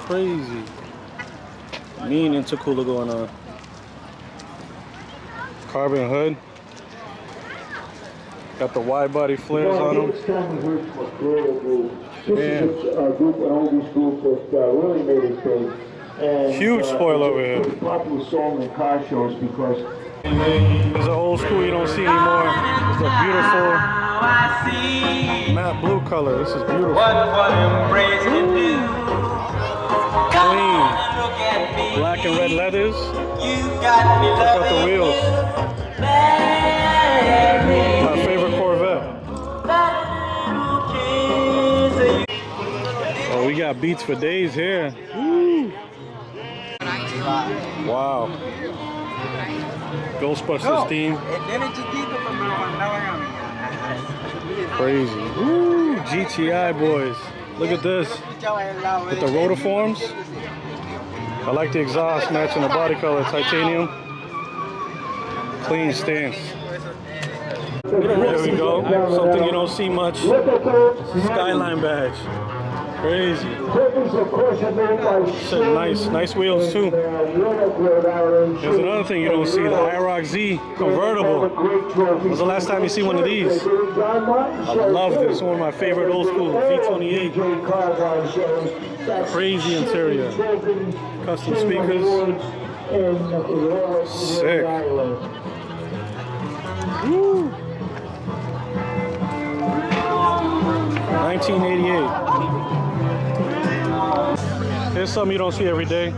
Crazy. Mean intercooler going on. Carbon hood. Got the wide body flares on them. This is a group, an oldies group that really made it big. And, huge spoiler over here. It's a popular song in car shows because There's an old school you don't see anymore. It's a beautiful matte blue color. This is beautiful. Clean. Black and red leathers. Check out the wheels. My favorite Corvette. Oh, we got beats for days here. Woo. Wow. Ghostbusters theme. Crazy. Woo, GTI boys. Look at this. With the rotiforms. I like the exhaust matching the body color, titanium. Clean stance. There we go. Something you don't see much. Skyline badge. Crazy. Nice wheels too. There's another thing you don't see, the IROC Z convertible. When was the last time you see one of these? I love this. One of my favorite old school V28. Crazy interior. Custom speakers. Sick. Woo. 1988. Here's something you don't see every day.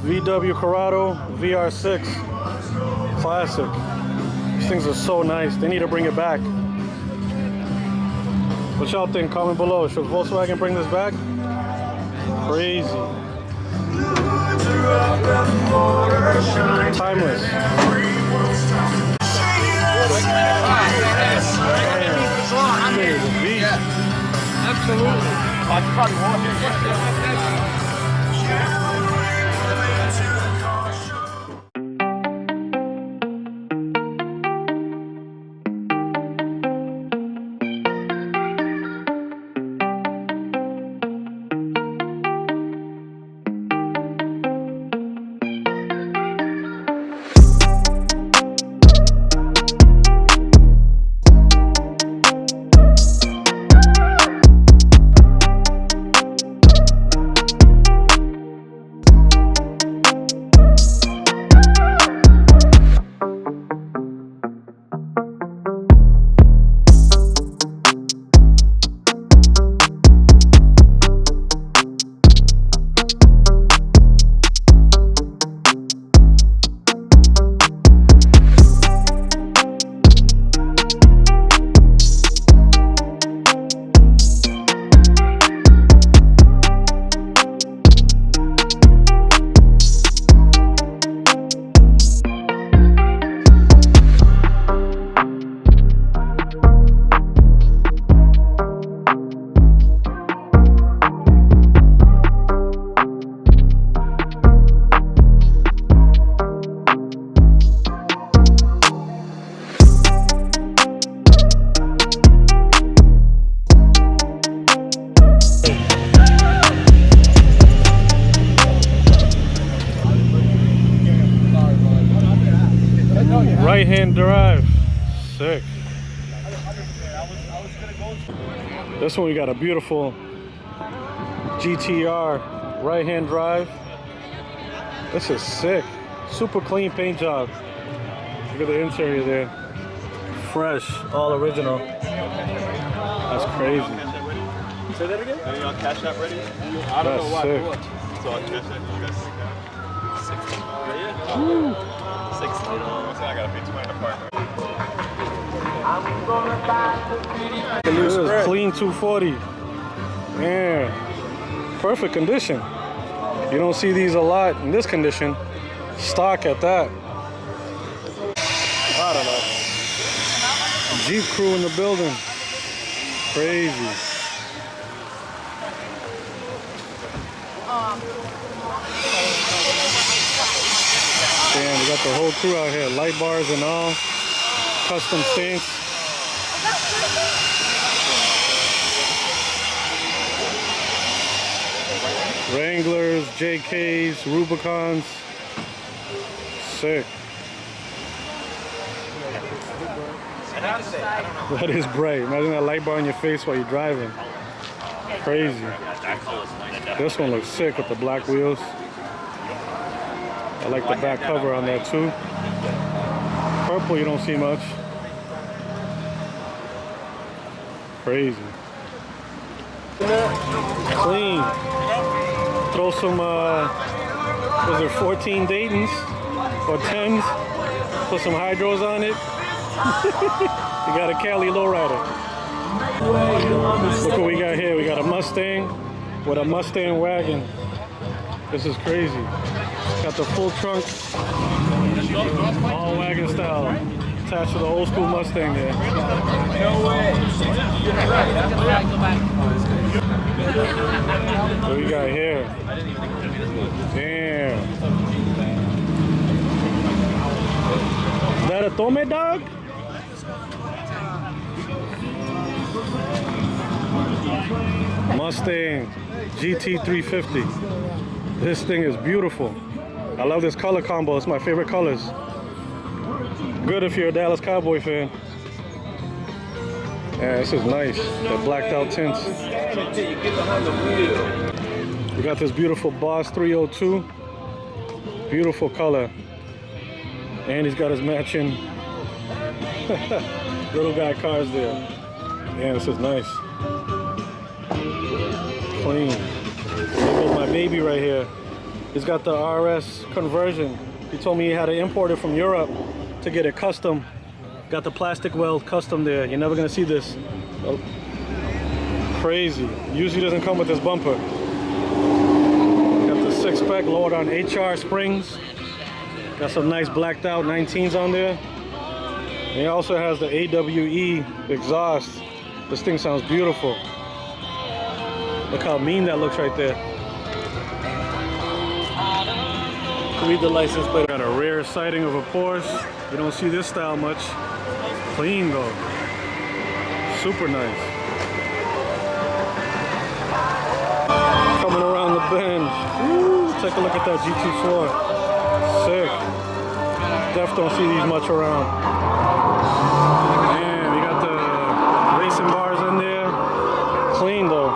VW Corrado Vr6 Classic. These things are so nice. They need to bring it back. What y'all think? Comment below. Should Volkswagen bring this back? Crazy. Timeless. Absolutely. Right-hand drive. Sick. This one we got a beautiful GTR right-hand drive. This is sick. Super clean paint job. Look at the interior there. Fresh, all original. That's crazy. Say that again? Are you on Cash App ready? I don't know why. So on Cash App, you guys think that? 60. I gotta pay 20 to park. This is clean 240. Yeah. Perfect condition. You don't see these a lot in this condition. Stock at that. I don't know. Jeep crew in the building. Crazy. Damn, we got the whole crew out here. Light bars and all. Custom stance. Wranglers, JKs, Rubicons. Sick. That is bright. Imagine that light bar in your face while you're driving. Crazy. This one looks sick with the black wheels. I like the back cover on that too. Purple you don't see much. Crazy. Clean. Throw some, was there 14 Daytons or 10s? Put some hydros on it. You got a Cali lowrider. Look what we got here. We got a Mustang with a Mustang Wagon. This is crazy. Got the full trunk, all wagon style, attached to the old school Mustang there. No way. What we got here? Damn. Is that a Tome dog? Mustang GT350. This thing is beautiful. I love this color combo. It's my favorite colors. Good if you're a Dallas Cowboy fan. Yeah, this is nice. The blacked out tints. We got this beautiful Boss 302. Beautiful color. And he's got his matching little guy cars there. Yeah, this is nice. Clean. There goes my baby right here. He's got the RS conversion. He told me he had to import it from Europe to get it custom. Got the plastic weld custom there. You're never gonna see this. Oh, crazy. Usually doesn't come with this bumper. Got the 6-pack lowered on HR springs. Got some nice blacked out 19s on there. And he also has the AWE exhaust. This thing sounds beautiful. Look how mean that looks right there. Read the license plate. Got a rear sighting of a Porsche. You don't see this style much. Clean though. Super nice. Coming around the bend. Woo, take a look at that GT4. Sick. Def don't see these much around. Man, we got the racing bars in there. Clean though.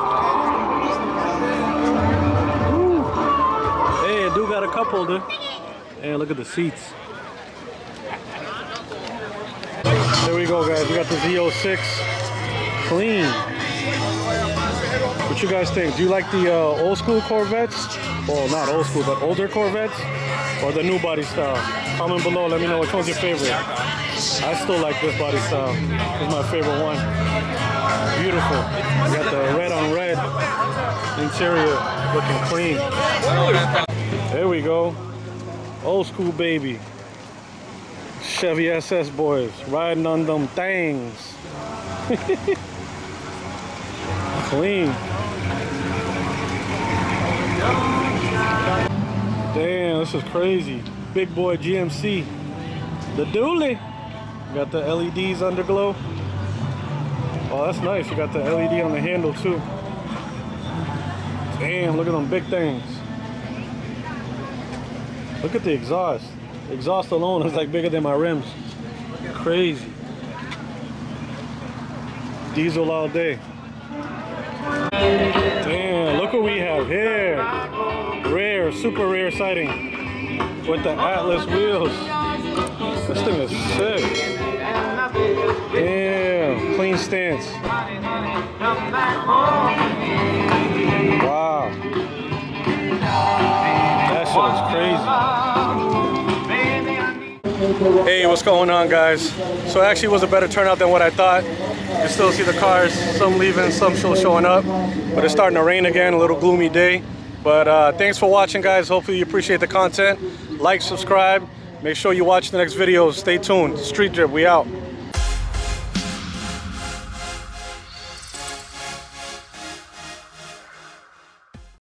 Woo. Hey, I do got a cup holder. And look at the seats. There we go, guys. We got the Z06. Clean. What you guys think? Do you like the old school Corvettes? Well, not old school, but older Corvettes? Or the new body style? Comment below. Let me know which one's your favorite. I still like this body style. This is my favorite one. Beautiful. We got the red on red interior. Looking clean. There we go. Old school baby. Chevy SS boys riding on them things. Clean. Damn, this is crazy. Big boy GMC. The dually. Got the LEDs underglow. Oh, that's nice. You got the LED on the handle too. Damn, look at them big things. Look at the exhaust. The exhaust alone is like bigger than my rims. Crazy. Diesel all day. Damn, look what we have here. Rare, super rare sighting with the Atlas wheels. This thing is sick. Damn, clean stance. Wow. That shit looks crazy. Hey, what's going on, guys? So actually it was a better turnout than what I thought. You can still see the cars, some leaving, some still showing up. But it's starting to rain again, a little gloomy day. But thanks for watching, guys. Hopefully you appreciate the content. Like, subscribe. Make sure you watch the next videos. Stay tuned. StreetDrip, we out.